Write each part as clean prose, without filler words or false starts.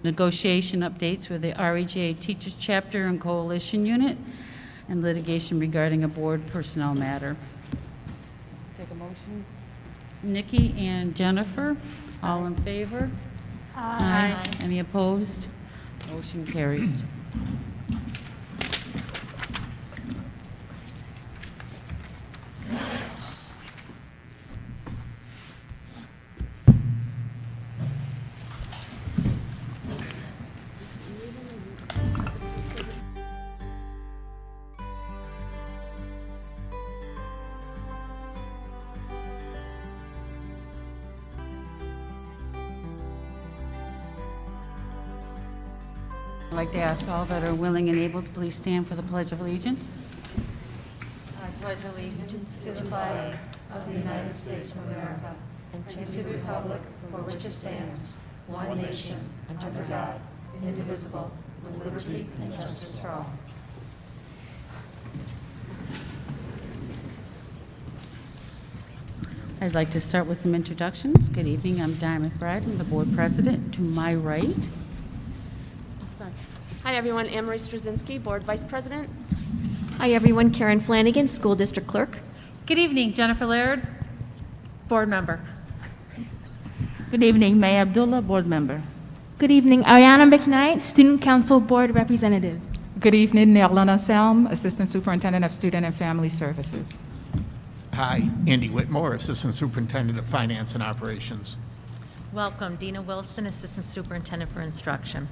negotiation updates with the REGA Teachers Chapter and Coalition Unit, and litigation regarding a board personnel matter. Take a motion. Nikki and Jennifer, all in favor? Aye. Any opposed? Motion carries. I'd like to ask all that are willing and able to please stand for the Pledge of Allegiance. I pledge allegiance to the flag of the United States of America and to the republic for which it stands, one nation, under God, indivisible, with liberty and justice for all. I'd like to start with some introductions. Good evening, I'm Di McBride, I'm the board president. To my right, Hi everyone, Anne-Marie Straczynski, Board Vice President. Hi everyone, Karen Flanagan, School District Clerk. Good evening, Jennifer Laird, Board Member. Good evening, May Abdullah, Board Member. Good evening, Ariana McKnight, Student Council Board Representative. Good evening, Nerlana Selm, Assistant Superintendent of Student and Family Services. Hi, Andy Whitmore, Assistant Superintendent of Finance and Operations. Welcome, Dina Wilson, Assistant Superintendent for Instruction.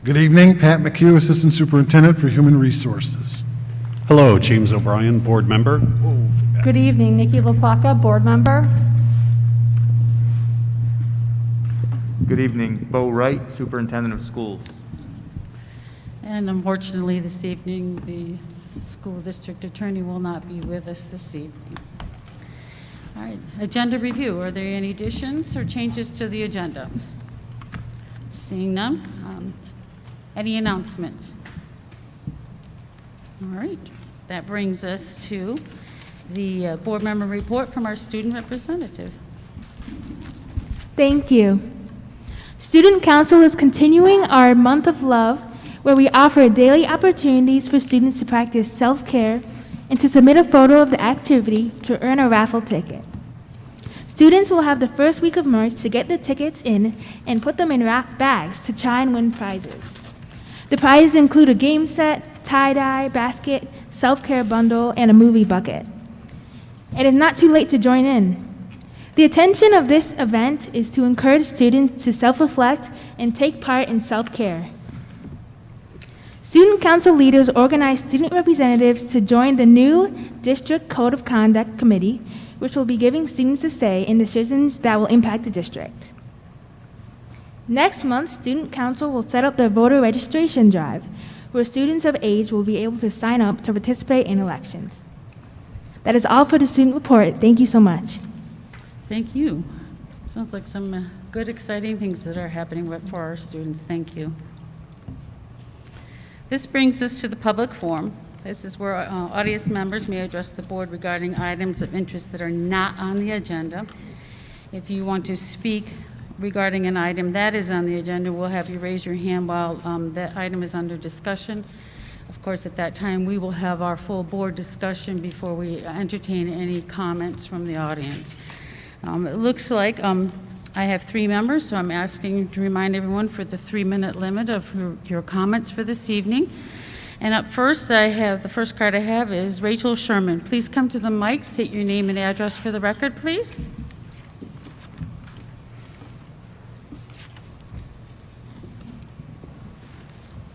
Good evening, Pat McHugh, Assistant Superintendent for Human Resources. Hello, James O'Brien, Board Member. Good evening, Nikki LaPlaca, Board Member. Good evening, Bo Wright, Superintendent of Schools. and unfortunately this evening the school district attorney will not be with us this evening. All right, agenda review. Are there any additions or changes to the agenda? Seeing none. Any announcements? All right, that brings us to the board member report from our student representative. Thank you. Student Council is continuing our month of love, where we offer daily opportunities for students to practice self-care and to submit a photo of the activity to earn a raffle ticket. Students will have the first week of March to get the tickets in and put them in wrap bags to try and win prizes. The prizes include a game set, tie-dye, basket, self-care bundle, and a movie bucket. It is not too late to join in. The intention of this event is to encourage students to self-reflect and take part in self-care. Student Council leaders organize student representatives to join the new District Code of Conduct Committee, which will be giving students a say in decisions that will impact the district. Next month, Student Council will set up their voter registration drive, where students of age will be able to sign up to participate in elections. That is all for the student report. Thank you so much. Thank you. Sounds like some good, exciting things that are happening for our students. Thank you. This brings us to the public forum. This is where audience members may address the board regarding items of interest that are not on the agenda. If you want to speak regarding an item that is on the agenda, we'll have you raise your hand while that item is under discussion. Of course, at that time, we will have our full board discussion before we entertain any comments from the audience. It looks like I have 3 members, so I'm asking to remind everyone for the 3-minute limit of your comments for this evening. And up first, the first card I have is Rachel Sherman. Please come to the mic, state your name and address for the record, please.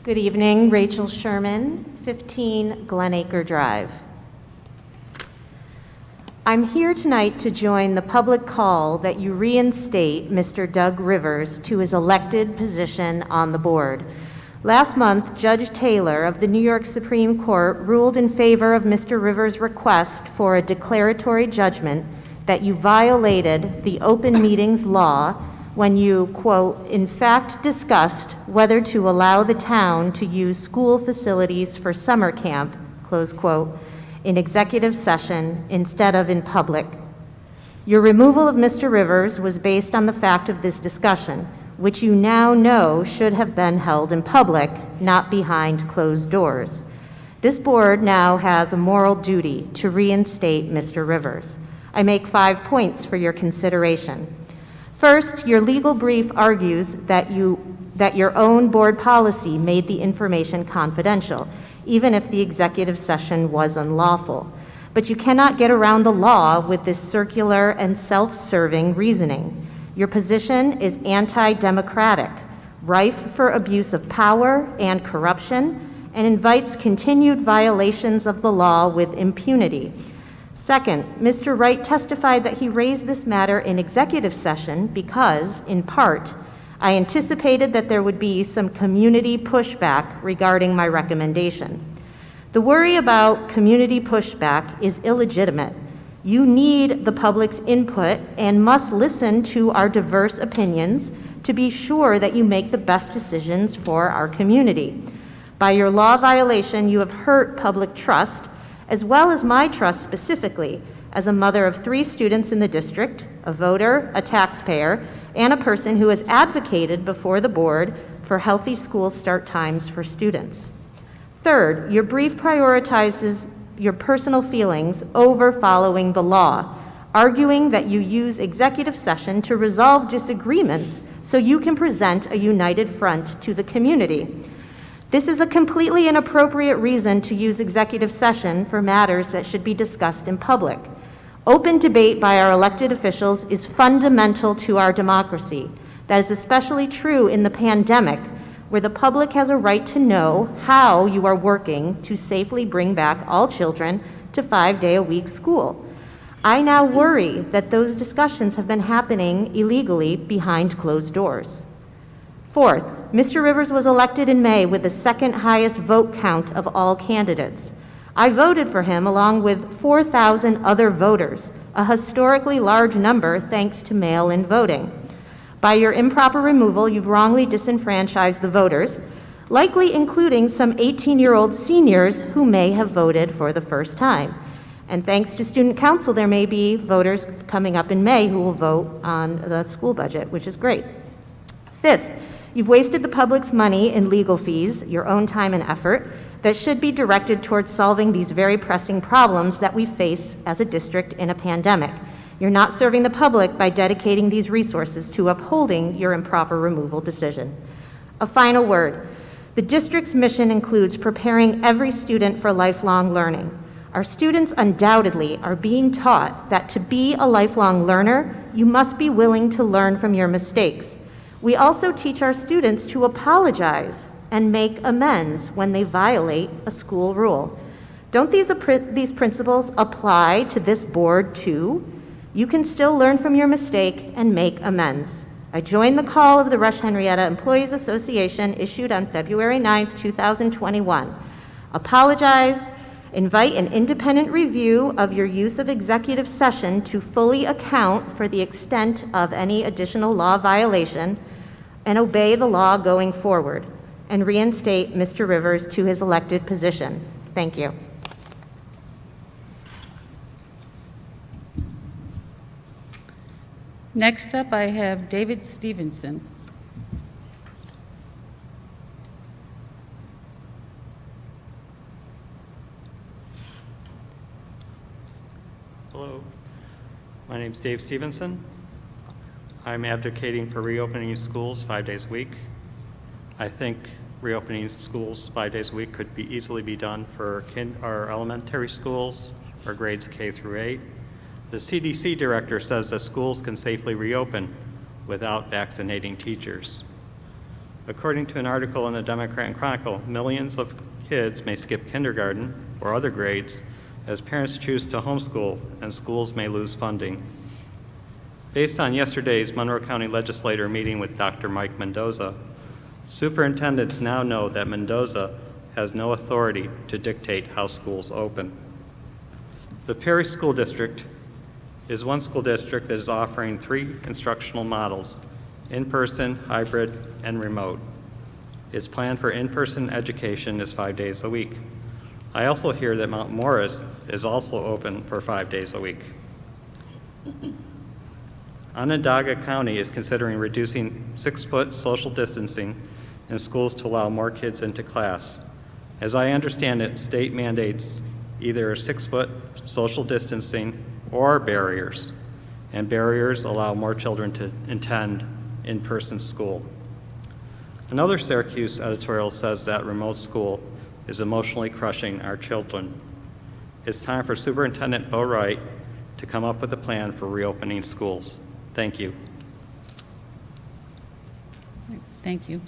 Good evening, Rachel Sherman, 15 Glenacre Drive. I'm here tonight to join the public call that you reinstate Mr. Doug Rivers to his elected position on the board. Last month, Judge Taylor of the New York Supreme Court ruled in favor of Mr. Rivers' request for a declaratory judgment that you violated the open meetings law when you, quote, in fact discussed whether to allow the town to use school facilities for summer camp, close quote, in executive session instead of in public. Your removal of Mr. Rivers was based on the fact of this discussion, which you now know should have been held in public, not behind closed doors. This board now has a moral duty to reinstate Mr. Rivers. I make 5 points for your consideration. First, your legal brief argues that your own board policy made the information confidential, even if the executive session was unlawful. But you cannot get around the law with this circular and self-serving reasoning. Your position is anti-democratic, rife for abuse of power and corruption, and invites continued violations of the law with impunity. Second, Mr. Wright testified that he raised this matter in executive session because, in part, I anticipated that there would be some community pushback regarding my recommendation. The worry about community pushback is illegitimate. You need the public's input and must listen to our diverse opinions to be sure that you make the best decisions for our community. By your law violation, you have hurt public trust, as well as my trust specifically, as a mother of 3 students in the district, a voter, a taxpayer, and a person who has advocated before the board for healthy school start times for students. Third, your brief prioritizes your personal feelings over following the law, arguing that you use executive session to resolve disagreements so you can present a united front to the community. This is a completely inappropriate reason to use executive session for matters that should be discussed in public. Open debate by our elected officials is fundamental to our democracy. That is especially true in the pandemic, where the public has a right to know how you are working to safely bring back all children to 5-day-a-week school. I now worry that those discussions have been happening illegally behind closed doors. Fourth, Mr. Rivers was elected in May with the second highest vote count of all candidates. I voted for him along with 4,000 other voters, a historically large number thanks to mail-in voting. By your improper removal, you've wrongly disenfranchised the voters, likely including some 18-year-old seniors who may have voted for the first time. And thanks to Student Council, there may be voters coming up in May who will vote on the school budget, which is great. Fifth, you've wasted the public's money in legal fees, your own time and effort, that should be directed towards solving these very pressing problems that we face as a district in a pandemic. You're not serving the public by dedicating these resources to upholding your improper removal decision. A final word. The district's mission includes preparing every student for lifelong learning. Our students undoubtedly are being taught that to be a lifelong learner, you must be willing to learn from your mistakes. We also teach our students to apologize and make amends when they violate a school rule. Don't these principles apply to this board too? You can still learn from your mistake and make amends. I join the call of the Rush-Henrietta Employees Association issued on February 9th, 2021. Apologize, invite an independent review of your use of executive session to fully account for the extent of any additional law violation, and obey the law going forward, and reinstate Mr. Rivers to his elected position. Thank you. Next up, I have David Stevenson. Hello, my name is Dave Stevenson. I'm advocating for reopening schools 5 days a week. I think reopening schools 5 days a week could easily be done for our elementary schools or grades K through 8. The CDC director says that schools can safely reopen without vaccinating teachers. According to an article in the Democrat and Chronicle, millions of kids may skip kindergarten or other grades as parents choose to homeschool and schools may lose funding. Based on yesterday's Monroe County legislator meeting with Dr. Mike Mendoza, superintendents now know that Mendoza has no authority to dictate how schools open. The Perry School District is one school district that is offering 3 instructional models: in-person, hybrid, and remote. Its plan for in-person education is 5 days a week. I also hear that Mount Morris is also open for 5 days a week. Onondaga County is considering reducing 6-foot social distancing in schools to allow more kids into class. As I understand it, state mandates either 6-foot social distancing or barriers, and barriers allow more children to attend in-person school. Another Syracuse editorial says that remote school is emotionally crushing our children. It's time for Superintendent Bo Wright to come up with a plan for reopening schools. Thank you. Thank you.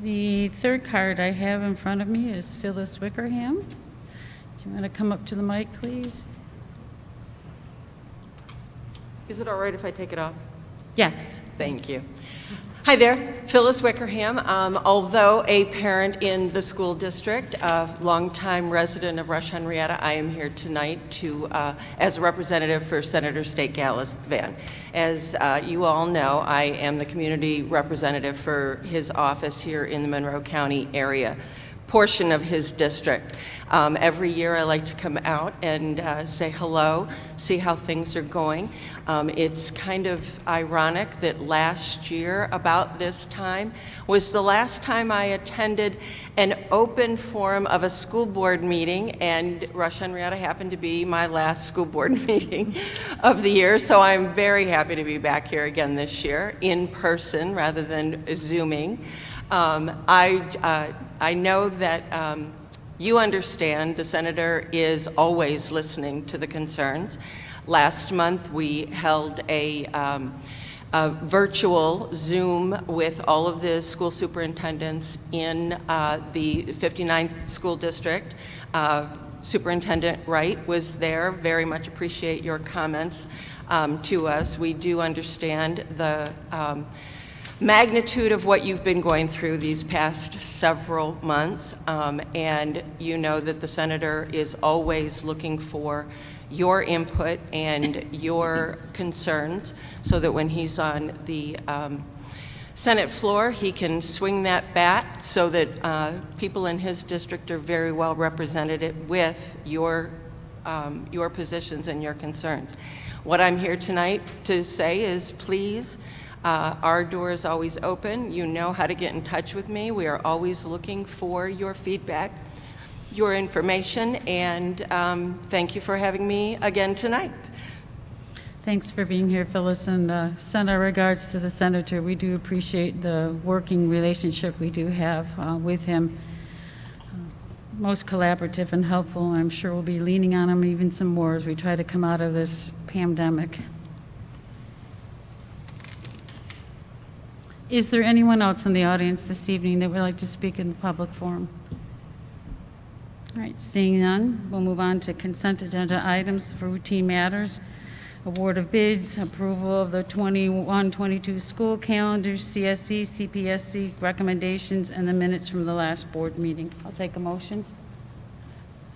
The third card I have in front of me is Phyllis Wickerham. Do you want to come up to the mic, please? Is it all right if I take it off? Yes. Thank you. Hi there, Phyllis Wickerham. Although a parent in the school district, a longtime resident of Rush-Henrietta, I am here tonight to, as a representative for Senator State Gallivan. As you all know, I am the community representative for his office here in the Monroe County area portion of his district. Every year I like to come out and say hello, see how things are going. It's kind of ironic that last year, about this time, was the last time I attended an open forum of a school board meeting, and Rush-Henrietta happened to be my last school board meeting of the year, so I'm very happy to be back here again this year, in person rather than Zooming. I know that you understand the Senator is always listening to the concerns. Last month, we held a virtual Zoom with all of the school superintendents in the 59th school district. Superintendent Wright was there. Very much appreciate your comments to us. We do understand the magnitude of what you've been going through these past several months, and you know that the Senator is always looking for your input and your concerns so that when he's on the Senate floor, he can swing that bat so that people in his district are very well represented with your positions and your concerns. What I'm here tonight to say is please, our door is always open. You know how to get in touch with me. We are always looking for your feedback, your information, and thank you for having me again tonight. Thanks for being here, Phyllis, and send our regards to the Senator. We do appreciate the working relationship we do have with him. Most collaborative and helpful, and I'm sure we'll be leaning on him even some more as we try to come out of this pandemic. Is there anyone else in the audience this evening that would like to speak in the public forum? All right, seeing none, we'll move on to consent agenda items for routine matters. Award of bids, approval of the 21-22 school calendar, CSE, CPSC recommendations, and the minutes from the last board meeting. I'll take a motion.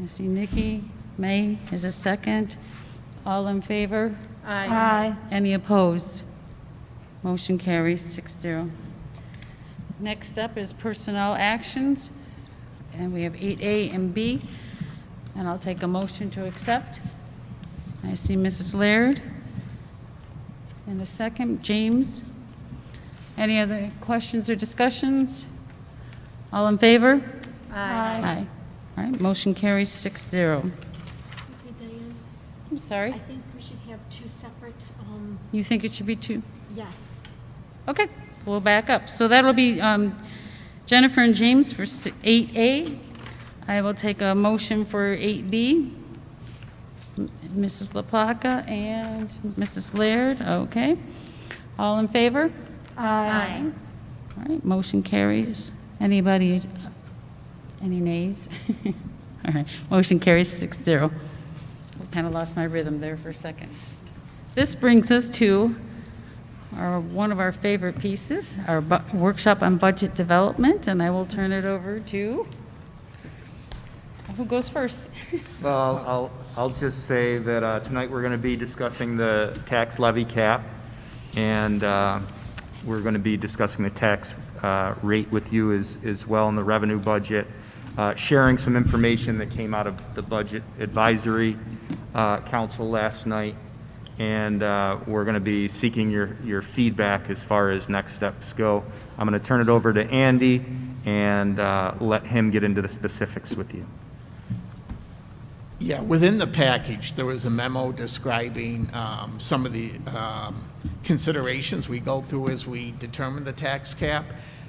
I see Nikki. May is a second. All in favor? Aye. Aye. Any opposed? Motion carries 6-0. Next up is personnel actions, and we have 8A and B, and I'll take a motion to accept. I see Mrs. Laird. In a second, James. Any other questions or discussions? All in favor? Aye. All right, motion carries 6-0. Excuse me, Diane. I'm sorry? I think we should have two separate, You think it should be two? yes. Okay, we'll back up. So that'll be Jennifer and James for 8A. I will take a motion for 8B. Mrs. LaPlaca and Mrs. Laird, okay. All in favor? Aye. All right, motion carries. Anybody, any nays? All right, motion carries 6-0. I kind of lost my rhythm there for a second. This brings us to one of our favorite pieces, our workshop on budget development, and I will turn it over to, who goes first? Well, I'll just say that tonight we're going to be discussing the tax levy cap, and we're going to be discussing the tax rate with you as well in the revenue budget, sharing some information that came out of the Budget Advisory Council last night, and we're going to be seeking your feedback as far as next steps go. I'm going to turn it over to Andy and let him get into the specifics with you. Yeah, within the package, there was a memo describing some of the considerations we go through as we determine the tax cap.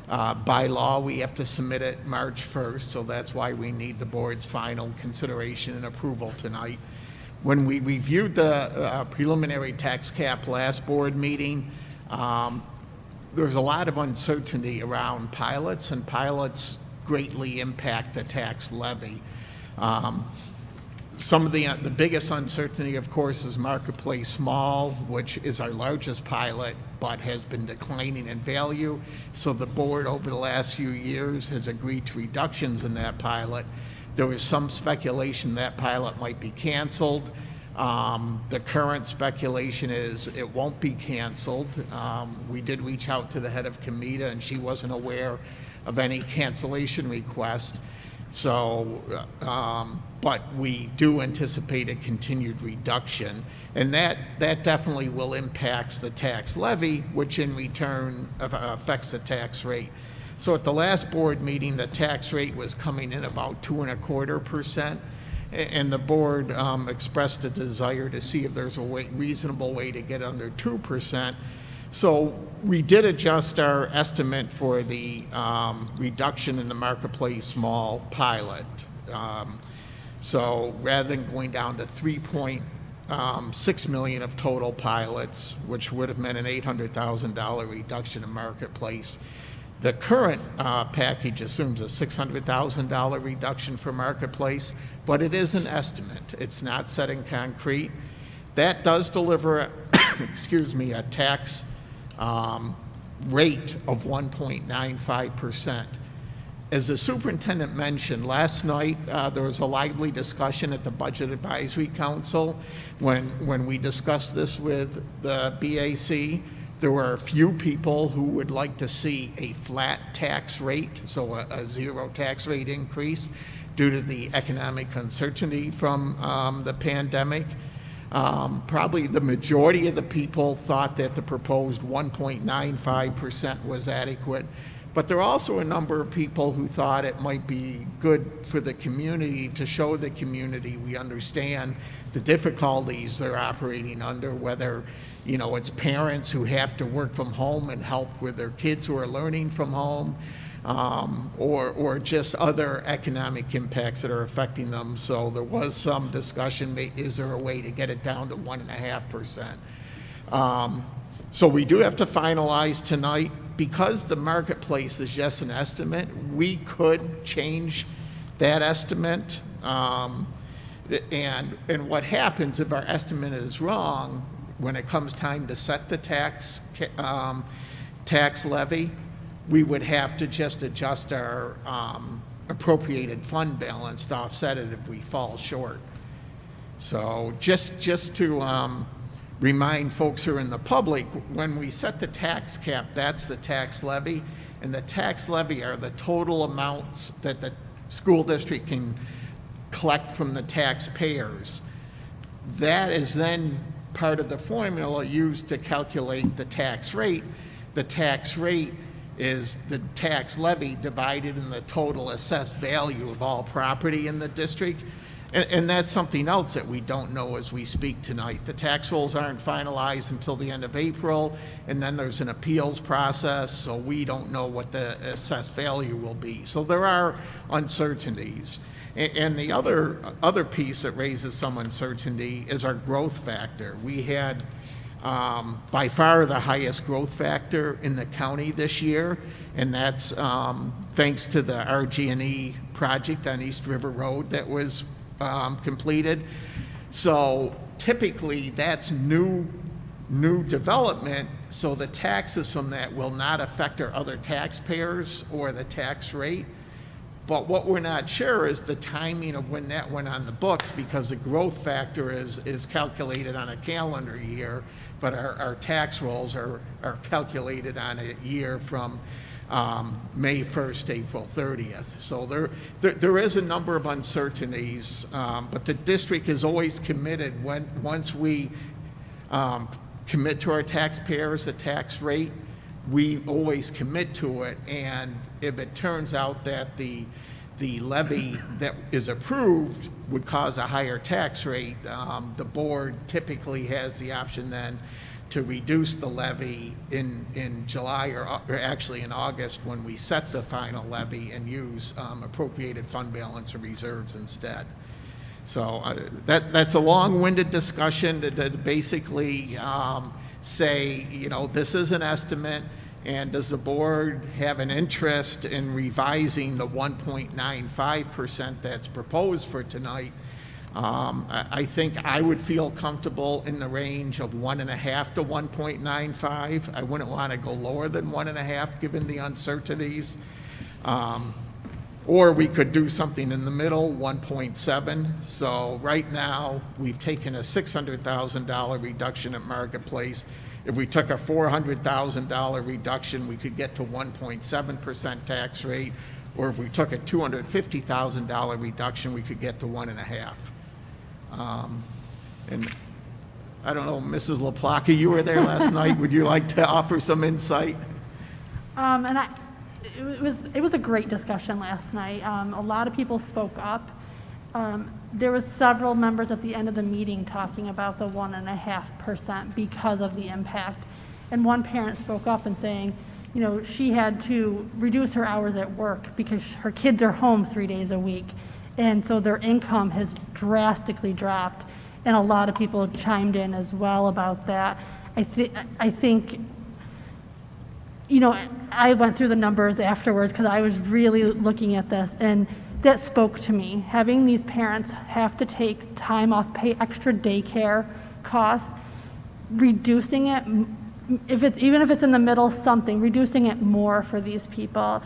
By law, we have to submit it March 1st, so that's why we need the board's final consideration and approval tonight. When we reviewed the preliminary tax cap last board meeting, there's a lot of uncertainty around pilots, and pilots greatly impact the tax levy. Some of the biggest uncertainty, of course, is Marketplace Small, which is our largest pilot, but has been declining in value. So the board over the last few years has agreed to reductions in that pilot. There was some speculation that pilot might be canceled. The current speculation is it won't be canceled. We did reach out to the head of Comida, and she wasn't aware of any cancellation request. So, but we do anticipate a continued reduction, and that definitely will impact the tax levy, which in return affects the tax rate. So at the last board meeting, the tax rate was coming in about 2.25%, and the board expressed a desire to see if there's a reasonable way to get under 2%. So we did adjust our estimate for the reduction in the Marketplace Small pilot. So rather than going down to 3.6 million of total pilots, which would have meant an $800,000 reduction in Marketplace, the current package assumes a $600,000 reduction for Marketplace, but it is an estimate. It's not set in concrete. That does deliver, excuse me, a tax rate of 1.95%. As the superintendent mentioned, last night there was a lively discussion at the Budget Advisory Council when we discussed this with the BAC. There were a few people who would like to see a flat tax rate, so a zero tax rate increase due to the economic uncertainty from the pandemic. Probably the majority of the people thought that the proposed 1.95% was adequate, but there are also a number of people who thought it might be good for the community to show the community we understand the difficulties they're operating under, whether it's parents who have to work from home and help with their kids who are learning from home, or just other economic impacts that are affecting them. So there was some discussion, is there a way to get it down to 1.5%? So we do have to finalize tonight. Because the Marketplace is just an estimate, we could change that estimate. And what happens if our estimate is wrong, when it comes time to set the tax levy, we would have to just adjust our appropriated fund balance to offset it if we fall short. So just to remind folks who are in the public, when we set the tax cap, that's the tax levy, and the tax levy are the total amounts that the school district can collect from the taxpayers. That is then part of the formula used to calculate the tax rate. The tax rate is the tax levy divided in the total assessed value of all property in the district. And that's something else that we don't know as we speak tonight. The tax rolls aren't finalized until the end of April, and then there's an appeals process, so we don't know what the assessed value will be. So there are uncertainties. And the other piece that raises some uncertainty is our growth factor. We had by far the highest growth factor in the county this year, and that's thanks to the RG&E project on East River Road that was completed. So typically that's new development, so the taxes from that will not affect our other taxpayers or the tax rate. But what we're not sure is the timing of when that went on the books, because the growth factor is calculated on a calendar year, but our tax rolls are calculated on a year from May 1st, April 30th. So there is a number of uncertainties, but the district is always committed once we commit to our taxpayers a tax rate, we always commit to it, and if it turns out that the levy that is approved would cause a higher tax rate, the board typically has the option then to reduce the levy in July or actually in August when we set the final levy and use appropriated fund balance or reserves instead. So that's a long-winded discussion to basically say, you know, this is an estimate, and does the board have an interest in revising the 1.95% that's proposed for tonight? I think I would feel comfortable in the range of 1.5 to 1.95. I wouldn't want to go lower than 1.5 given the uncertainties. Or we could do something in the middle, 1.7. So right now, we've taken a $600,000 reduction at Marketplace. If we took a $400,000 reduction, we could get to 1.7% tax rate. Or if we took a $250,000 reduction, we could get to 1.5. And I don't know, Mrs. LaPlaca, you were there last night. Would you like to offer some insight? It was a great discussion last night. A lot of people spoke up. There was several members at the end of the meeting talking about the 1.5% because of the impact. And one parent spoke up and saying, you know, she had to reduce her hours at work because her kids are home 3 days a week. And so their income has drastically dropped. And a lot of people chimed in as well about that. I think, you know, I went through the numbers afterwards because I was really looking at this, and that spoke to me. Having these parents have to take time off, pay extra daycare costs, reducing it, even if it's in the middle, something, reducing it more for these people,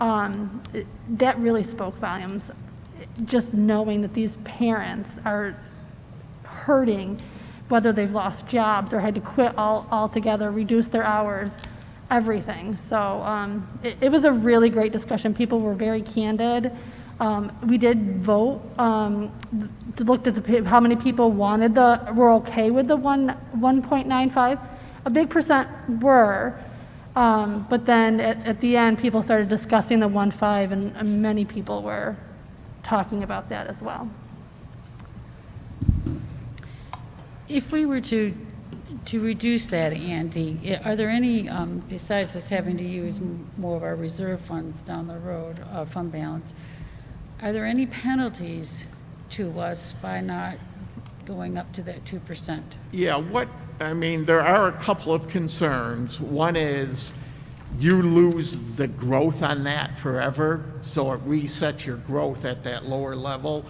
that really spoke volumes. Just knowing that these parents are hurting, whether they've lost jobs or had to quit altogether, reduce their hours, everything. So it was a really great discussion. People were very candid. We did vote to look at how many people were okay with the 1.95. A big percent were, but then at the end, people started discussing the 1.5, and many people were talking about that as well. If we were to reduce that, Andy, are there any, besides us having to use more of our reserve funds down the road, fund balance, are there any penalties to us by not going up to that 2%? Yeah, there are a couple of concerns. One is you lose the growth on that forever, so it resets your growth at that lower level.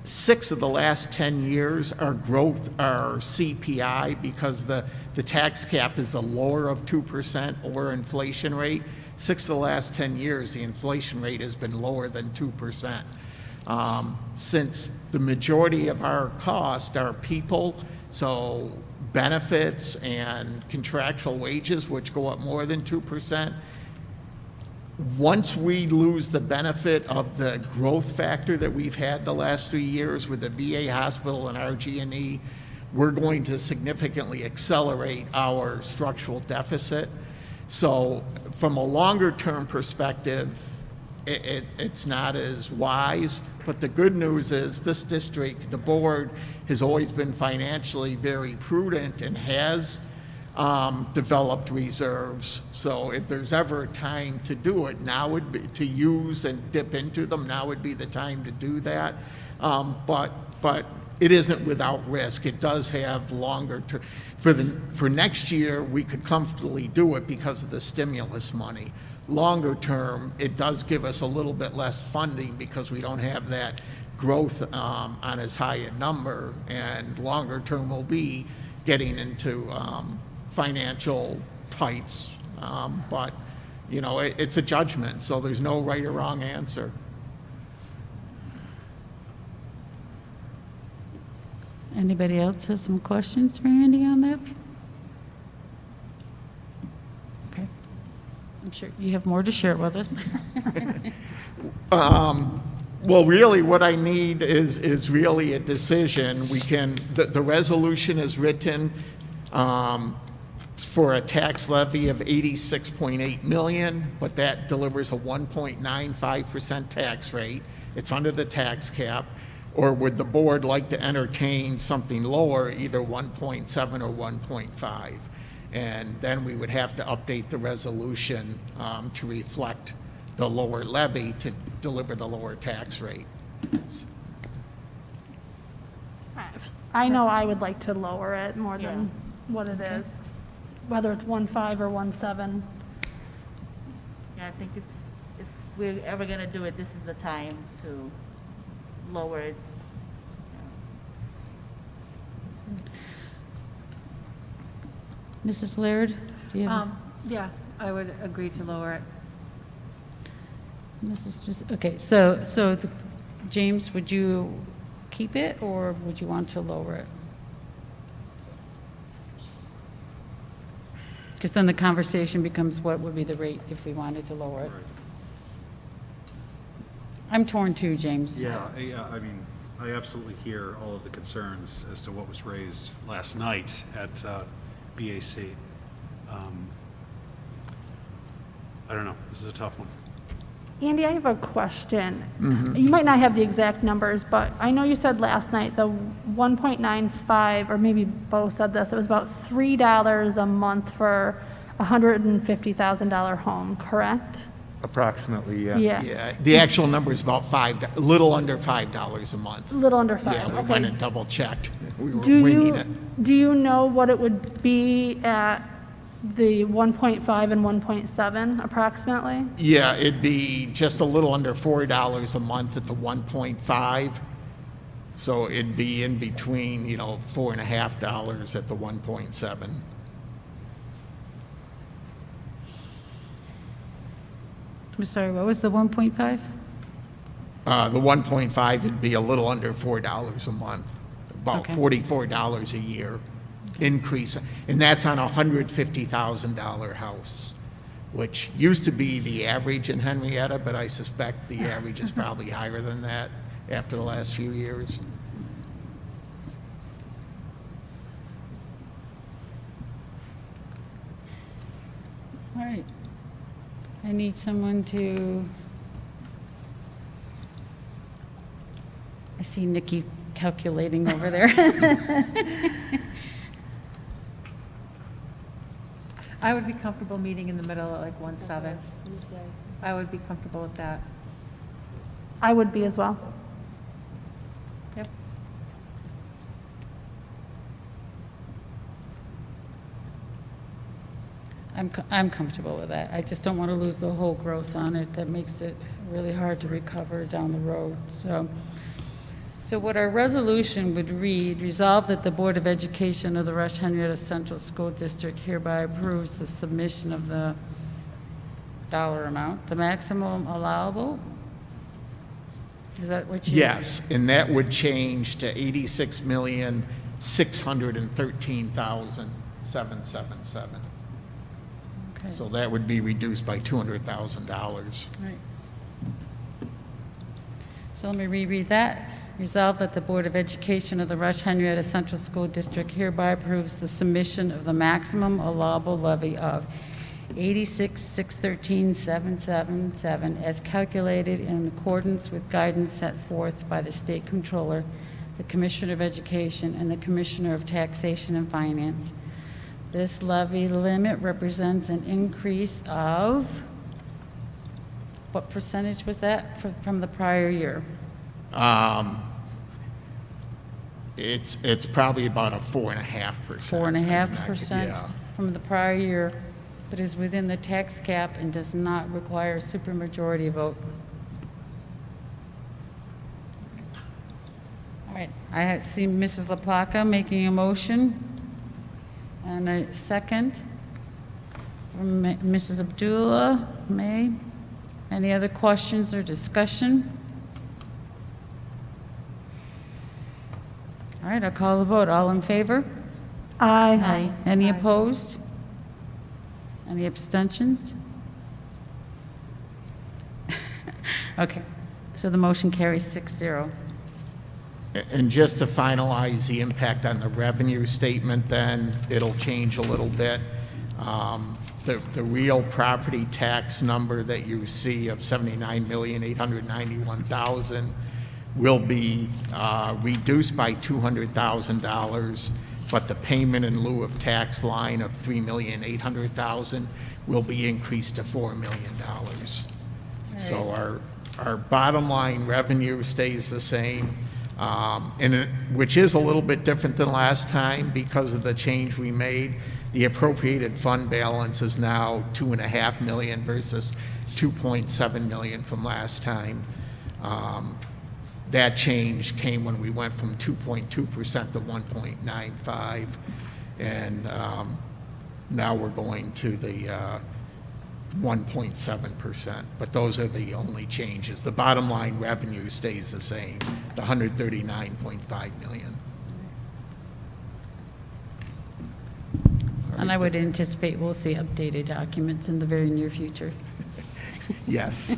6 of the last 10 years, our growth, our CPI, because the tax cap is the lower of 2% or inflation rate. 6 of the last 10 years, the inflation rate has been lower than 2%. Since the majority of our cost are people, so benefits and contractual wages, which go up more than 2%, once we lose the benefit of the growth factor that we've had the last 3 years with the VA hospital and RG&E, we're going to significantly accelerate our structural deficit. So from a longer-term perspective, it's not as wise. But the good news is this district, the board, has always been financially very prudent and has developed reserves. So if there's ever a time to do it, now would be to use and dip into them. Now would be the time to do that. But it isn't without risk. It does have longer term. For next year, we could comfortably do it because of the stimulus money. Longer term, it does give us a little bit less funding because we don't have that growth on as high a number, and longer term will be getting into financial tights. But, you know, it's a judgment, so there's no right or wrong answer. Anybody else have some questions for Andy on that? Okay. I'm sure you have more to share with us. Well, really, what I need is really a decision. We can, the resolution is written for a tax levy of 86.8 million, but that delivers a 1.95% tax rate. It's under the tax cap. Or would the board like to entertain something lower, either 1.7 or 1.5? And then we would have to update the resolution to reflect the lower levy to deliver the lower tax rate. I know I would like to lower it more than what it is, whether it's 1.5 or 1.7. Yeah, I think if we're ever gonna do it, this is the time to lower it. Mrs. Laird, do you have? Yeah, I would agree to lower it. Okay, James, would you keep it, or would you want to lower it? Because then the conversation becomes what would be the rate if we wanted to lower it. I'm torn too, James. Yeah, I mean, I absolutely hear all of the concerns as to what was raised last night at BAC. I don't know, this is a tough one. Andy, I have a question. Mhm. You might not have the exact numbers, but I know you said last night the 1.95, or maybe Bo said this, it was about $3 a month for a $150,000 home, correct? Approximately, yeah. Yeah. Yeah, the actual number is about a little under $5 a month. A little under 5, Yeah, we okay. went and double checked. We were Do winging you, it. do you know what it would be at the 1.5 and 1.7 approximately? Yeah, it'd be just a little under $4 a month at the 1.5. So it'd be in between, $4.50 at the 1.7. I'm sorry, what was the 1.5? The 1.5 would be a little under $4 a month, about Okay. $44 a year increase. And that's on a $150,000 house, which used to be the average in Henrietta, but I suspect the average is probably higher than that after the last few years. All right. I need someone to, I see Nikki calculating over there. I would be comfortable meeting in the middle at like 1.7. I would be comfortable with that. I would be as well. Yep. I'm comfortable with that. I just don't want to lose the whole growth on it. That makes it really hard to recover down the road. So what our resolution would read, resolve that the Board of Education of the Rush-Henrietta Central School District hereby approves the submission of the dollar amount, the maximum allowable? Is that what you? Yes, and that would change to $86,613,777. Okay. So that would be reduced by $200,000. Right. So let me reread that. Resolved that the Board of Education of the Rush-Henrietta Central School District hereby approves the submission of the maximum allowable levy of $86,613,777 as calculated in accordance with guidance set forth by the State Comptroller, the Commissioner of Education, and the Commissioner of Taxation and Finance. This levy limit represents an increase of, what percentage was that from the prior year? It's probably about a 4.5%. 4.5% Yeah. from the prior year, but is within the tax cap and does not require a supermajority vote. All right, I see Mrs. LaPlaca making a motion, and a second from Mrs. Abdullah May. Any other questions or discussion? All right, I'll call the vote. All in favor? Aye. Any opposed? Any abstentions? Okay, So the motion carries 6-0. And just to finalize the impact on the revenue statement, then, it'll change a little bit. The real property tax number that you see of $79,891,000 will be reduced by $200,000, but the payment in lieu of tax line of $3,800,000 will be increased to $4 million. So our bottom line revenue stays the same, which is a little bit different than last time because of the change we made. The appropriated fund balance is now $2.5 million versus $2.7 million from last time. That change came when we went from 2.2% to 1.95, and now we're going to the 1.7%. But those are the only changes. The bottom line revenue stays the same, the $139.5 million. And I would anticipate we'll see updated documents in the very near future. Yes.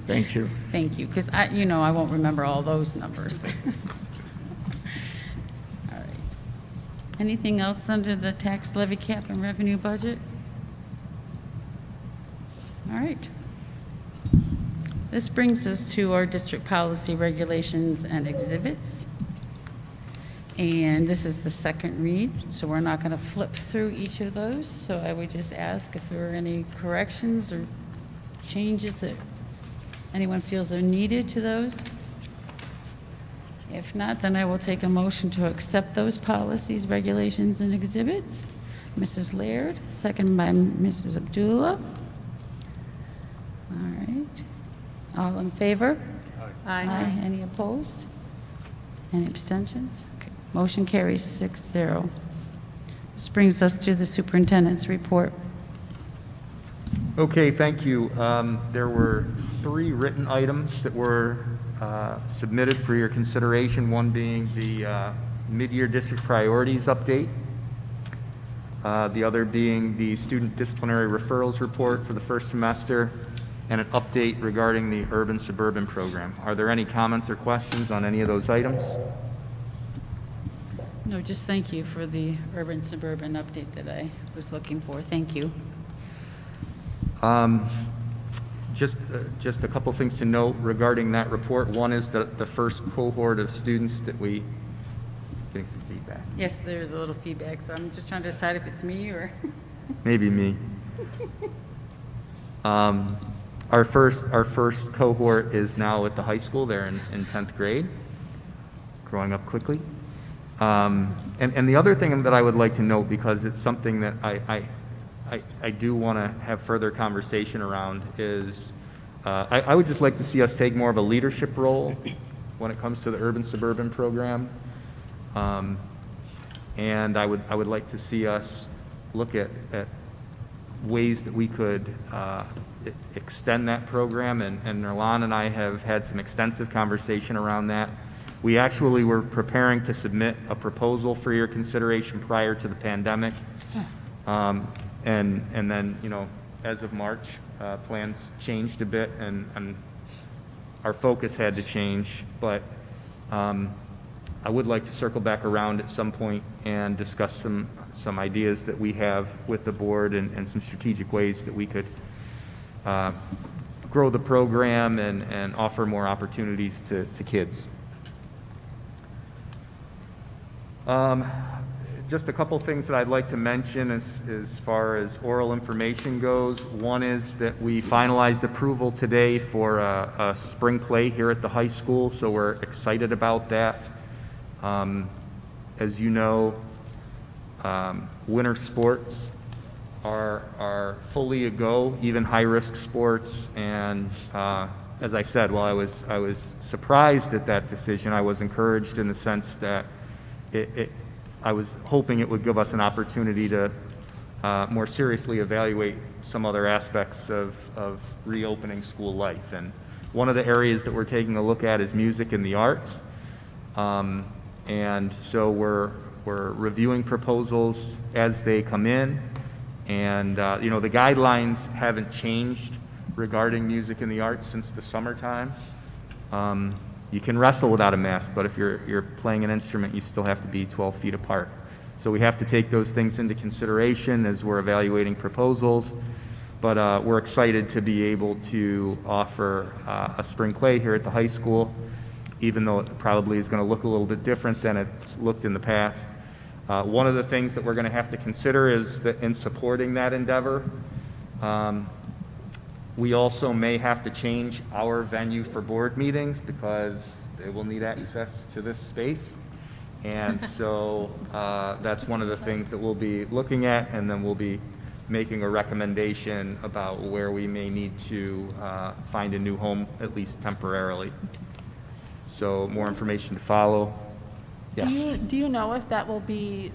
Thank you. Thank you, because I won't remember all those numbers. All right. Anything else under the tax levy cap and revenue budget? All right. This brings us to our district policy regulations and exhibits. And this is the second read, so we're not going to flip through each of those. So I would just ask if there are any corrections or changes that anyone feels are needed to those. If not, then I will take a motion to accept those policies, regulations, and exhibits. Mrs. Laird, second by Mrs. Abdullah. All right. All in favor? Aye. Any opposed? Any abstentions? Okay. Motion carries 6-0. This brings us to the superintendent's report. Okay, thank you. There were 3 written items that were submitted for your consideration, one being the mid-year district priorities update, the other being the student disciplinary referrals report for the first semester, and an update regarding the urban-suburban program. Are there any comments or questions on any of those items? No, just thank you for the urban-suburban update that I was looking for. Thank you. Just a couple things to note regarding that report. One is that the first cohort of students that we, getting some feedback. Yes, there's a little feedback, so I'm just trying to decide if it's me or... Maybe me. Our first cohort is now at the high school. They're in 10th grade, growing up quickly. And the other thing that I would like to note, because it's something that I do want to have further conversation around, is I would just like to see us take more of a leadership role when it comes to the urban-suburban program. And I would like to see us look at ways that we could extend that program, and Nerlan and I have had some extensive conversation around that. We actually were preparing to submit a proposal for your consideration prior to the pandemic. And then, as of March, plans changed a bit, and our focus had to change. But I would like to circle back around at some point and discuss some ideas that we have with the board and some strategic ways that we could grow the program and offer more opportunities to kids. Just a couple things that I'd like to mention as far as oral information goes. One is that we finalized approval today for a spring play here at the high school, so we're excited about that. As you know, winter sports are fully a go, even high-risk sports, and as I said, while I was surprised at that decision, I was encouraged in the sense that I was hoping it would give us an opportunity to more seriously evaluate some other aspects of reopening school life. And one of the areas that we're taking a look at is music and the arts. And so we're reviewing proposals as they come in. And, the guidelines haven't changed regarding music and the arts since the summertime. You can wrestle without a mask, but if you're playing an instrument, you still have to be 12 feet apart. So we have to take those things into consideration as we're evaluating proposals. But we're excited to be able to offer a spring play here at the high school, even though it probably is going to look a little bit different than it's looked in the past. One of the things that we're going to have to consider is that in supporting that endeavor, we also may have to change our venue for board meetings because they will need access to this space. And so that's one of the things that we'll be looking at, and then we'll be making a recommendation about where we may need to find a new home, at least temporarily. So more information to follow. Yes. Do you know if that will be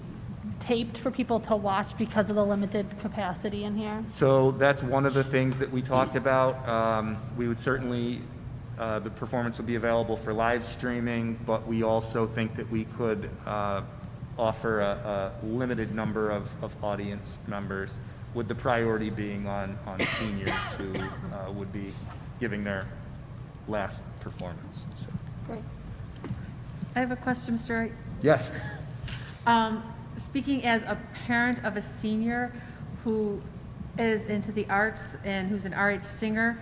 taped for people to watch because of the limited capacity in here? So that's one of the things that we talked about. We would certainly, the performance will be available for live streaming, but we also think that we could offer a limited number of audience members, with the priority being on seniors who would be giving their last performance. So. Great. I have a question, Mr. Wright. Yes. Speaking as a parent of a senior who is into the arts and who's an RH singer,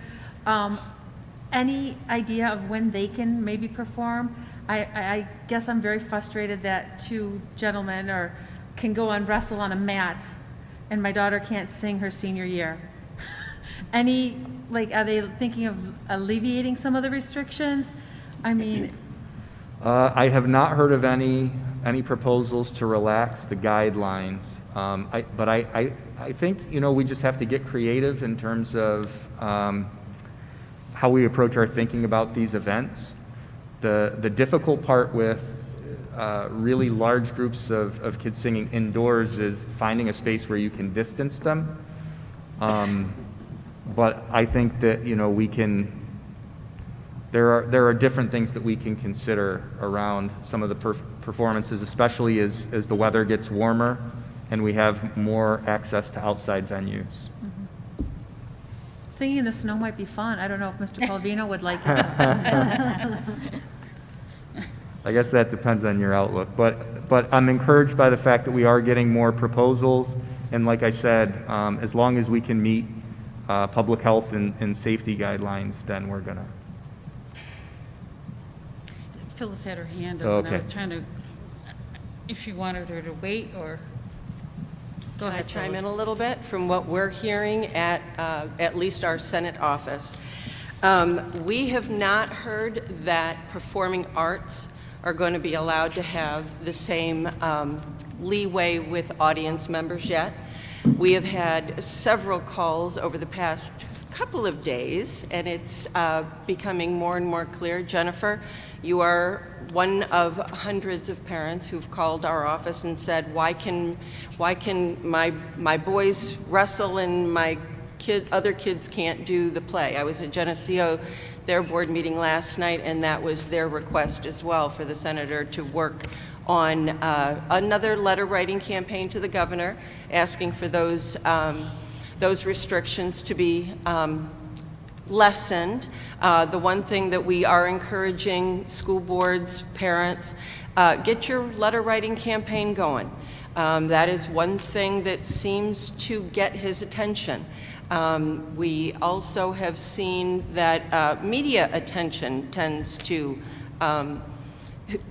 any idea of when they can maybe perform? I guess I'm very frustrated that two gentlemen can go and wrestle on a mat and my daughter can't sing her senior year. Are they thinking of alleviating some of the restrictions? I mean... I have not heard of any proposals to relax the guidelines, but I think, we just have to get creative in terms of how we approach our thinking about these events. The difficult part with really large groups of kids singing indoors is finding a space where you can distance them. But I think that, we can... There are different things that we can consider around some of the performances, especially as the weather gets warmer and we have more access to outside venues. Mm-hmm. Singing in the snow might be fun. I don't know if Mr. Palvino would like it. I guess that depends on your outlook, but I'm encouraged by the fact that we are getting more proposals, and like I said, as long as we can meet public health and safety guidelines, then we're gonna. Phyllis had her hand up, and I Okay. was trying to, if she wanted her to wait, or, go Can I ahead, chime Phyllis. in a little bit from what we're hearing at least our Senate office? We have not heard that performing arts are going to be allowed to have the same leeway with audience members yet. We have had several calls over the past couple of days, and it's becoming more and more clear. Jennifer, you are one of hundreds of parents who've called our office and said, why can my boys wrestle and my other kids can't do the play? I was at Geneseo, their board meeting last night, and that was their request as well, for the senator to work on another letter writing campaign to the governor, asking for those restrictions to be lessened. The one thing that we are encouraging school boards, parents, get your letter writing campaign going. That is one thing that seems to get his attention. We also have seen that media attention tends to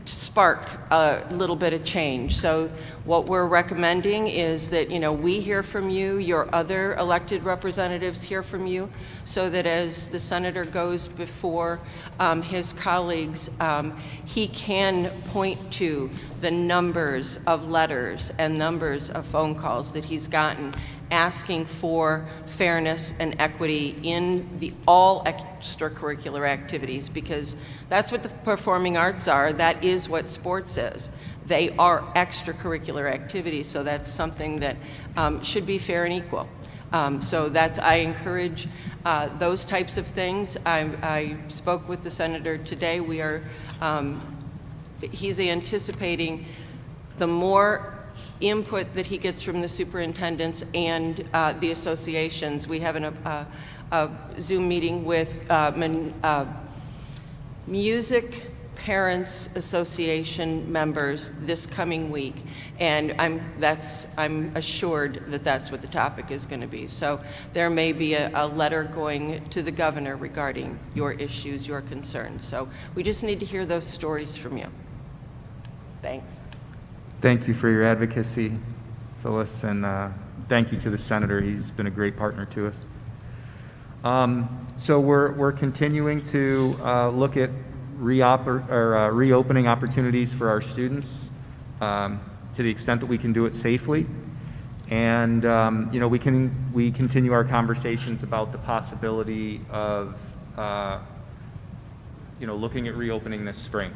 spark a little bit of change. So what we're recommending is that, we hear from you, your other elected representatives hear from you, so that as the senator goes before his colleagues, he can point to the numbers of letters and numbers of phone calls that he's gotten asking for fairness and equity in all extracurricular activities, because that's what the performing arts are. That is what sports is. They are extracurricular activities, so that's something that should be fair and equal. So I encourage those types of things. I spoke with the senator today. He's anticipating the more input that he gets from the superintendents and the associations. We have a Zoom meeting with Music Parents Association members this coming week, and I'm assured that that's what the topic is going to be. So there may be a letter going to the governor regarding your issues, your concerns. So we just need to hear those stories from you. Thanks. Thank you for your advocacy, Phyllis, and thank you to the senator. He's been a great partner to us. So we're continuing to look at reopening opportunities for our students to the extent that we can do it safely. And you know, we continue our conversations about the possibility of you know, looking at reopening this spring.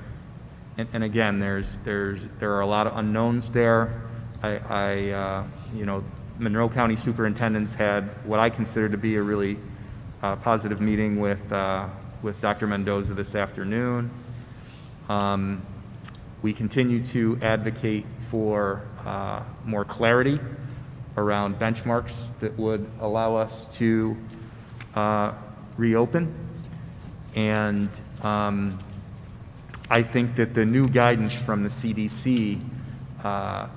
And again, there are a lot of unknowns there. You know, Monroe County superintendents had what I consider to be a really positive meeting with Dr. Mendoza this afternoon. We continue to advocate for more clarity around benchmarks that would allow us to reopen. And I think that the new guidance from the CDC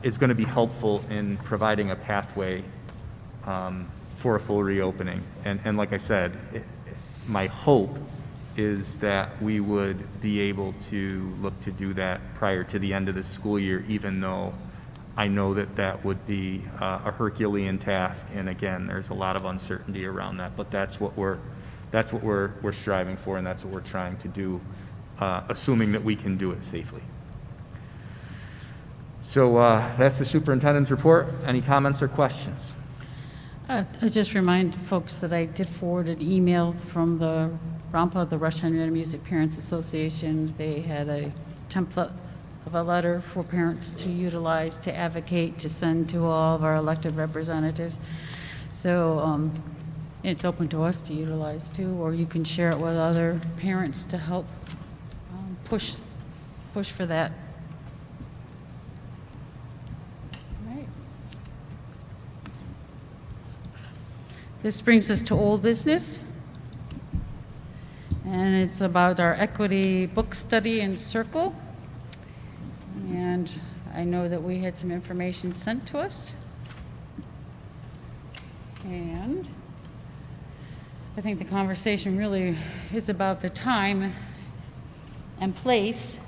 is going to be helpful in providing a pathway for a full reopening. And like I said, my hope is that we would be able to look to do that prior to the end of the school year, even though I know that that would be a Herculean task. And again, there's a lot of uncertainty around that, but that's what we're striving for, and that's what we're trying to do, assuming that we can do it safely. So that's the superintendent's report. Any comments or questions? I just remind folks that I did forward an email from the ROMPA, the Rush-Henrietta Music Parents Association. They had a template of a letter for parents to utilize, to advocate, to send to all of our elected representatives. So it's open to us to utilize too, or you can share it with other parents to help push for that. All right. This brings us to old business. And it's about our equity book study and circle. And I know that we had some information sent to us. And I think the conversation really is about the time and place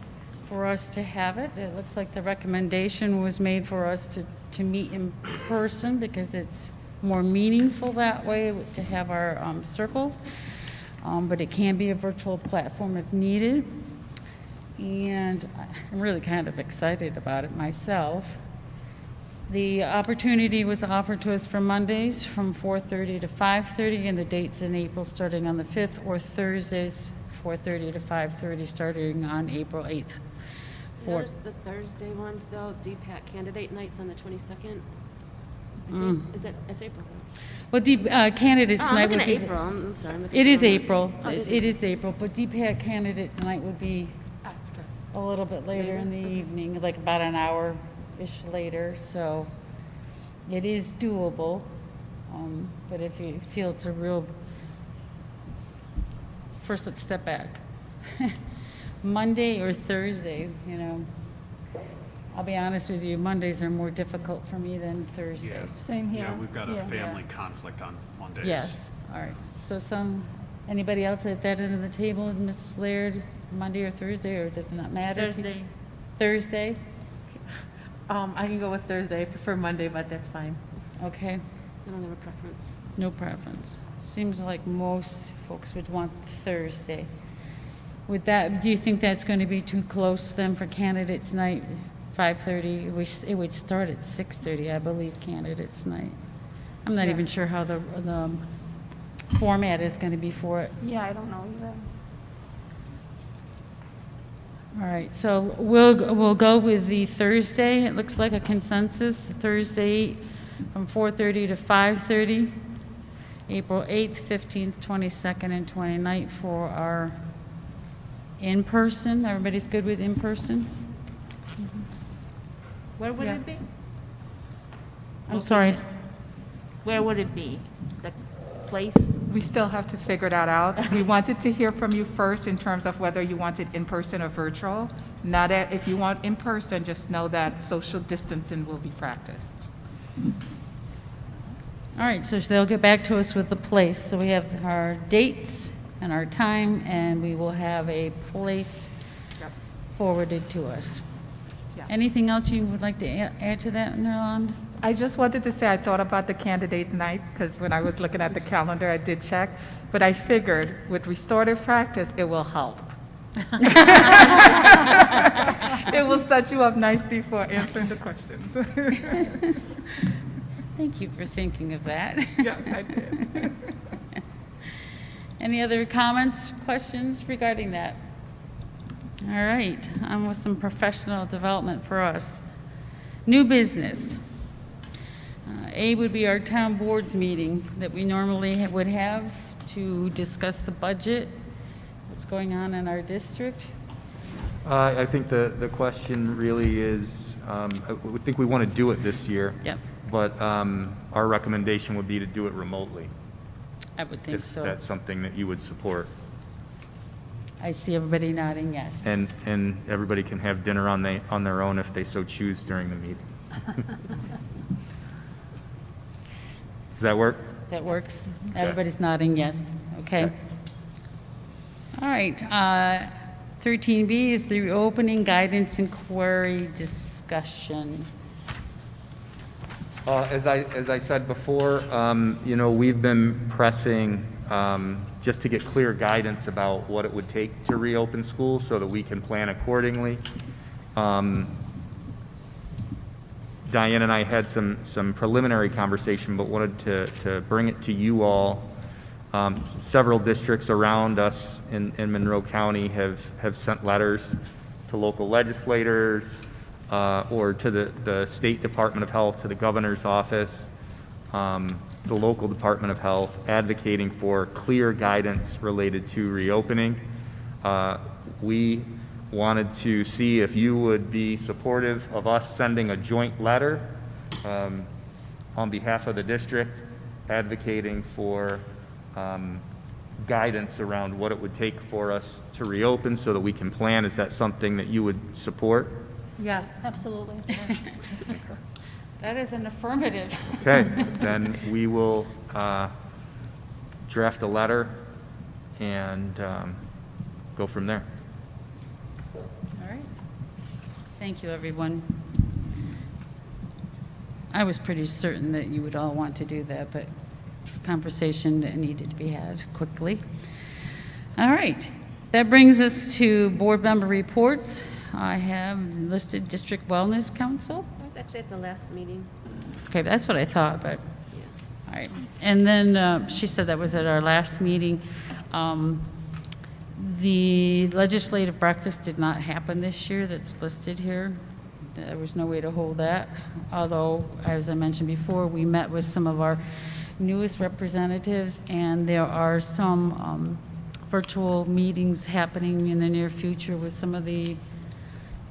for us to have it. It looks like the recommendation was made for us to meet in person because it's more meaningful that way to have our circles. But it can be a virtual platform if needed. And I'm really kind of excited about it myself. The opportunity was offered to us for Mondays from 4:30 to 5:30, and the dates in April starting on the 5th, or Thursdays 4:30 to 5:30 starting on April 8th. Notice the Thursday ones, though, DPAC candidate nights on the 22nd. I think, it's April. Well, candidates I'm tonight looking would at be... April. I'm sorry. I'm looking It at is the wrong April. one. Oh, It is April, but DPAC candidate tonight would be a little bit later in the evening, like about an hour-ish later, so it is doable. But if you feel it's a real... First, let's step back. Monday or Thursday, you know, I'll be honest with you, Mondays are more difficult for me than Thursdays. Yeah. Same here. Yeah, we've got a Yeah. family conflict on Mondays. Yes, all right. So anybody else at that end of the table, Mrs. Laird, Monday or Thursday, or does it not matter? to you? Thursday. Thursday? I can go with Thursday. I prefer Monday, but that's fine. Okay, I don't have a preference. no preference. Seems like most folks would want Thursday. With that, do you think that's going to be too close then for candidates night, 5:30? It would start at 6:30, I believe, candidates night. I'm not even sure how the format is going to be for it. Yeah, I don't know either. All right, so we'll go with the Thursday. It looks like a consensus, Thursday from 4:30 to 5:30, April 8th, 15th, 22nd, and 29th for our in-person. Everybody's good with in-person? Where would Yes. it be? I'm sorry. Where would it be? The place? We still have to figure that out. We wanted to hear from you first in terms of whether you want it in person or virtual. Now that if you want in person, just know that social distancing will be practiced. All right, so they'll get back to us with the place. So we have our dates and our time, and we will have a place forwarded to us. Yes. Anything else you would like to add to that, Nerland? I just wanted to say I thought about the candidate night because when I was looking at the calendar, I did check, but I figured with restorative practice, it will help. It will set you up nicely for answering the questions. Thank you for thinking of that. Yes, I did. Any other comments, questions regarding that? All right, on with some professional development for us. New business. A would be our town boards meeting that we normally would have to discuss the budget, what's going on in our district. I think the question really is, I think we want to do it this year. Yep. But our recommendation would be to do it remotely. I would think If so. that's something that you would support. I see everybody nodding yes. And everybody can have dinner on their own if they so choose during the meeting. Does that work? That works? Okay. Everybody's nodding yes. Okay. All right. 13B is the reopening guidance inquiry discussion. As I said before, we've been pressing just to get clear guidance about what it would take to reopen schools so that we can plan accordingly. Diane and I had some preliminary conversation, but wanted to bring it to you all. Several districts around us in Monroe County have sent letters to local legislators or to the State Department of Health, to the governor's office, the local Department of Health, advocating for clear guidance related to reopening. We wanted to see if you would be supportive of us sending a joint letter on behalf of the district advocating for guidance around what it would take for us to reopen so that we can plan. Is that something that you would support? Yes. Absolutely. That is an affirmative. Okay, then we will draft a letter and go from there. All right. Thank you, everyone. I was pretty certain that you would all want to do that, but it's a conversation that needed to be had quickly. All right. That brings us to board member reports. I have listed District Wellness Council. I was actually at the last meeting. Okay, that's what I thought, but, all right. And then she said that was at our last meeting. The legislative breakfast did not happen this year, that's listed here. There was no way to hold that, although, as I mentioned before, we met with some of our newest representatives, and there are some virtual meetings happening in the near future with some of the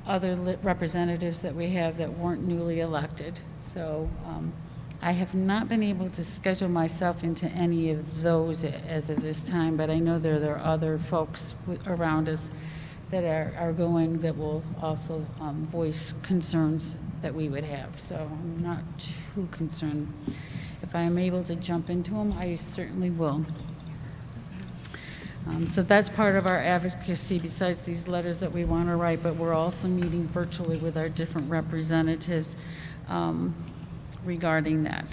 other representatives that we have that weren't newly elected. So I have not been able to schedule myself into any of those as of this time, but I know there are other folks around us that are going that will also voice concerns that we would have. So I'm not too concerned. If I am able to jump into them, I certainly will. So that's part of our advocacy besides these letters that we want to write, but we're also meeting virtually with our different representatives regarding that.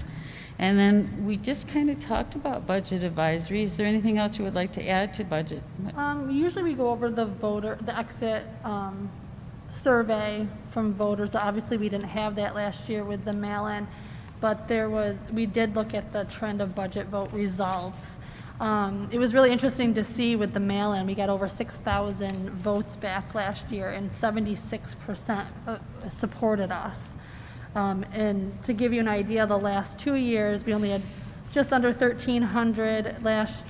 And then we just kind of talked about budget advisory. Is there anything else you would like to add to budget? Usually we go over the exit survey from voters. Obviously, we didn't have that last year with the mail-in, but we did look at the trend of budget vote results. It was really interesting to see with the mail-in, we got over 6,000 votes back last year, and 76% supported us. And to give you an idea, the last 2 years, we only had just under 1,300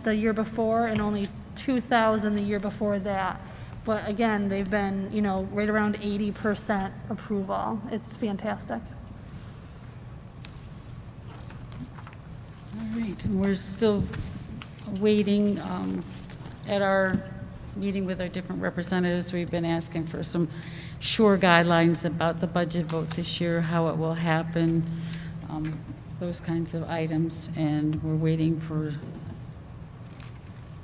the year before, and only 2,000 the year before that. But again, they've been, right around 80% approval. It's fantastic. All right, and we're still waiting at our meeting with our different representatives. We've been asking for some sure guidelines about the budget vote this year, how it will happen, those kinds of items, and we're waiting for,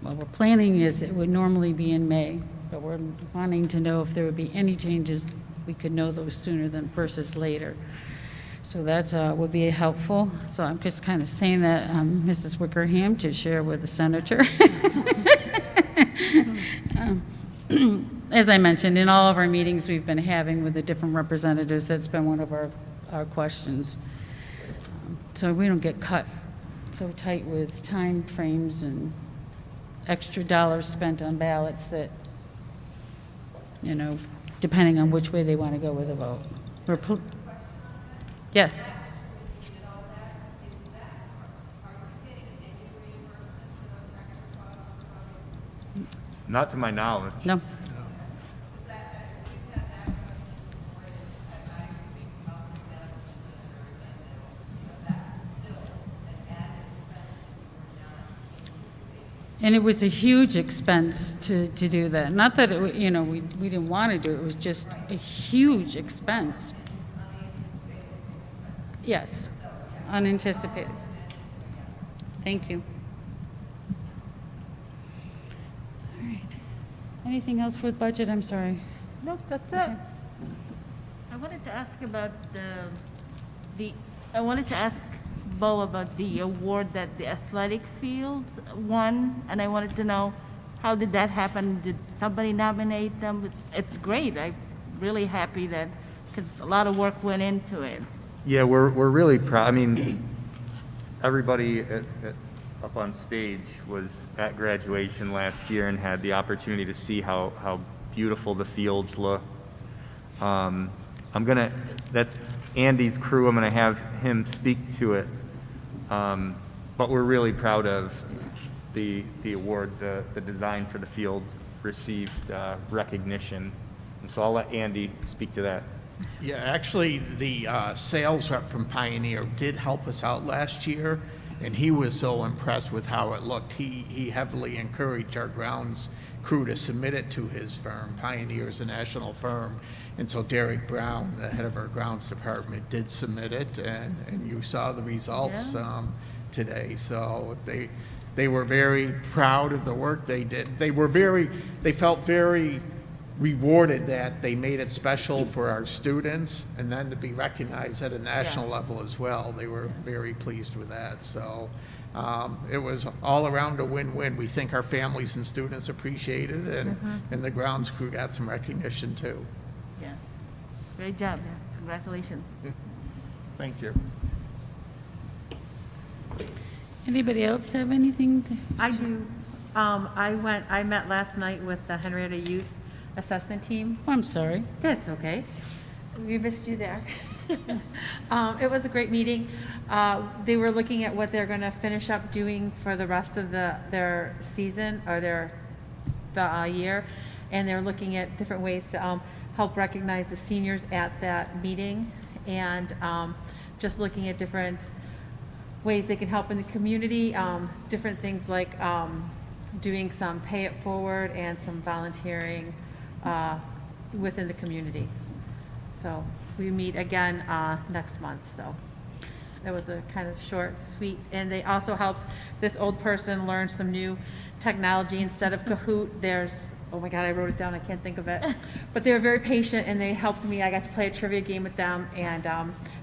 well, we're planning is it would normally be in May, but we're wanting to know if there would be any changes, we could know those sooner than versus later. So that's would be helpful. So I'm just kind of saying that, Mrs. Wickerham, to share with the senator. As I mentioned, in all of our meetings we've been having with the different representatives, that's been one of our questions. So we don't get cut so tight with time frames and extra dollars spent on ballots that, you know, depending on which way they want to go with the vote. Yeah. Not to my knowledge. No. And it was a huge expense to do that. Not that, it, you know, we didn't want to do it. It was just a huge expense. Yes, unanticipated. Thank you. All right. Anything else with budget? I'm sorry. Nope, that's it. I wanted to ask about I wanted to ask Bo about the award that the athletic fields won, and I wanted to know how did that happen? Did somebody nominate them? It's great. I'm really happy that, because a lot of work went into it. Yeah, we're really proud. I mean, everybody up on stage was at graduation last year and had the opportunity to see how beautiful the fields look. That's Andy's crew. I'm gonna have him speak to it. But we're really proud of the award. The design for the field received recognition, and so I'll let Andy speak to that. Yeah, actually, the sales rep from Pioneer did help us out last year, and he was so impressed with how it looked. He heavily encouraged our grounds crew to submit it to his firm. Pioneer is a national firm, and so Derek Brown, the head of our grounds department, did submit it, and you saw the results today. So they were very proud of the work they did. They felt very rewarded that they made it special for our students, and then to be recognized at a national level as well. They were very pleased with that. So it was all around a win-win. We think our families and students appreciated it, and the grounds crew got some recognition too. Yeah, great job. Yeah. Congratulations. Thank you. Anybody else have anything? I do. I met last night with the Henrietta Youth Assessment Team. I'm sorry. That's okay. We missed you there. It was a great meeting. They were looking at what they're going to finish up doing for the rest of their season or the year, and they're looking at different ways to help recognize the seniors at that meeting, and just looking at different ways they can help in the community, different things like doing some pay it forward and some volunteering within the community. So we meet again next month. So it was a kind of short, sweet, and they also helped this old person learn some new technology. Instead of Kahoot, there's, oh my God, I wrote it down, I can't think of it. But they were very patient and they helped me. I got to play a trivia game with them, and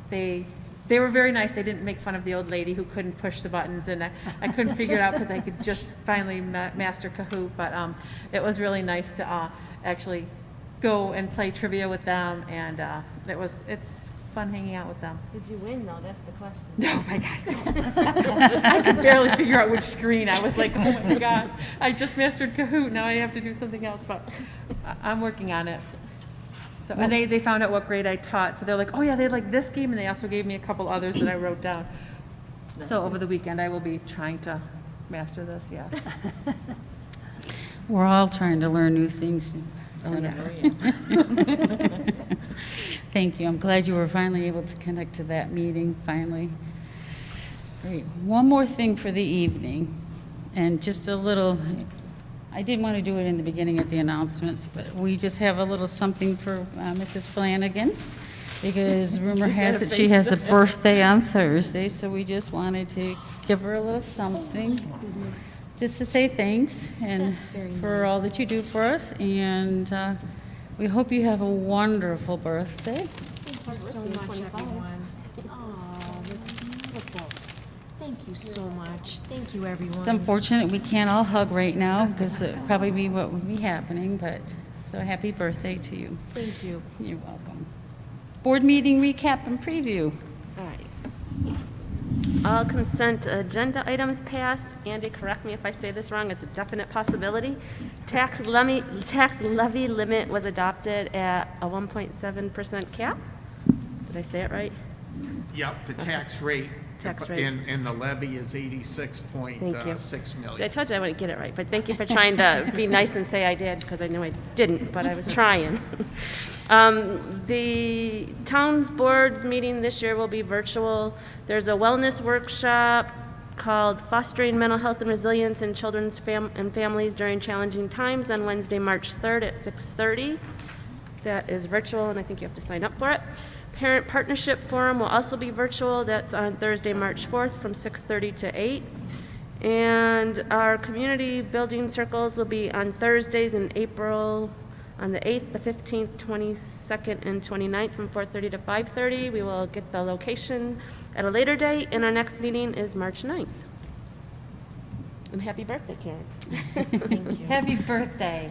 they were very nice. They didn't make fun of the old lady who couldn't push the buttons, and I couldn't figure it out because I could just finally master Kahoot. But it was really nice to actually go and play trivia with them, and it's fun hanging out with them. Did you win, though? That's the question. No, my gosh, no. I could barely figure out which screen. I was like, oh my God, I just mastered Kahoot. Now I have to do something else, but I'm working on it. So, and they found out what grade I taught, so they're like, oh yeah, they like this game, and they also gave me a couple others that I wrote down. So over the weekend, I will be trying to master this, yes. We're all trying to learn new things. Oh, yeah. Thank you. I'm glad you were finally able to connect to that meeting, finally. Great. One more thing for the evening, and just a little, I didn't want to do it in the beginning at the announcements, but we just have a little something for Mrs. Flanagan, because rumor has it she has a birthday on Thursday, so we just wanted to give her a little something, just to say thanks, and for all that you do for us, and we hope you have a wonderful birthday. Thank you so much, everyone. Oh, that's beautiful. Thank you so much. Thank you, everyone. It's unfortunate we can't all hug right now, because it would probably be what would be happening, but, so happy birthday to you. Thank you. You're welcome. Board meeting recap and preview. All right. All consent agenda items passed. Andy, correct me if I say this wrong, it's a definite possibility. Tax levy limit was adopted at a 1.7% cap. Did I say it right? Yep, the tax rate. Tax rate. And the levy is Thank you. 86.6 million. See, I told you I wouldn't get it right, but thank you for trying to be nice and say I did, because I know I didn't, but I was trying. The town's board's meeting this year will be virtual. There's a wellness workshop called Fostering Mental Health and Resilience in Children's and Families During Challenging Times on Wednesday, March 3rd at 6:30. That is virtual, and I think you have to sign up for it. Parent Partnership Forum will also be virtual. That's on Thursday, March 4th from 6:30 to 8. And our community building circles will be on Thursdays in April, on the 8th, the 15th, 22nd, and 29th from 4:30 to 5:30. We will get the location at a later date, and our next meeting is March 9th. And happy birthday, Karen. Thank you. Happy birthday.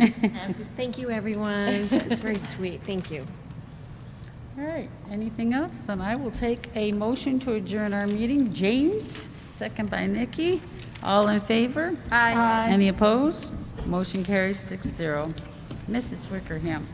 Thank you, everyone. That was very sweet. Thank you. All right, anything else? Then I will take a motion to adjourn our meeting. James, second by Nikki. All in favor? Aye. Any opposed? Motion carries 6-0. Mrs. Wickerham.